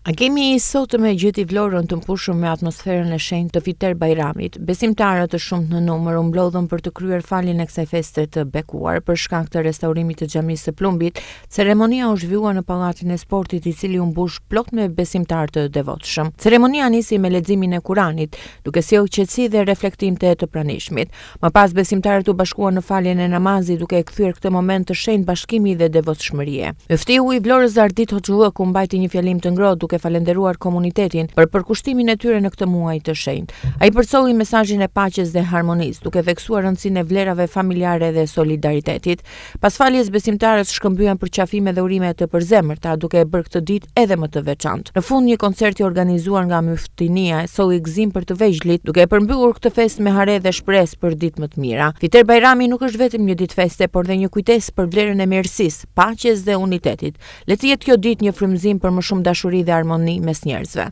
A kemi i sotëm e gjeti Vlorën të mpushur me atmosferën e shenjtë të Fiter Bajramit. Besimtarët të shumtë në numër u mblodhën për të kryer faljen e kësaj feste të bekuar për shkak të restaurimit të xhamisë së Plumbit. Ceremonia u zhvillua në pallatin e sportit, i cili u mbush plot me besimtarë të devotshëm. Ceremonia nisi me leximin e Kuranit, duke sjellë qetësi dhe reflektim të pranishmit. Më pas besimtarët u bashkuan në faljen e namazit, duke e kthyer këtë moment të shenjtë bashkimi dhe devotshmërie. Muftiu i Vlorës Ardit Hoxhullaku mbajti një fjalim të ngrohtë duke falenderuar komunitetin për përkushtimin e tyre në këtë muaj të shenjtë. Ai përsolli mesazhin e paqes dhe harmonisë, duke theksuar rëndësinë e vlerave familjare dhe solidaritetit. Pas faljes, besimtarët shkëmbyen për qafime dhe urime të përzemërta, duke e bërë këtë ditë edhe më të veçantë. Në fund, një koncert i organizuar nga Muftinia solli gëzim për të vegjëlit, duke e përmbyllur këtë festë me hare dhe shpresë për ditë më të mira. Fiter Bajrami nuk është vetëm një ditë feste, por dhe një kujtesë për vlerën e mirësisë, paqes dhe unitetit. Le të jetë kjo ditë një frymëzim për më shumë dashuri dhe harmoni mes njerëzve.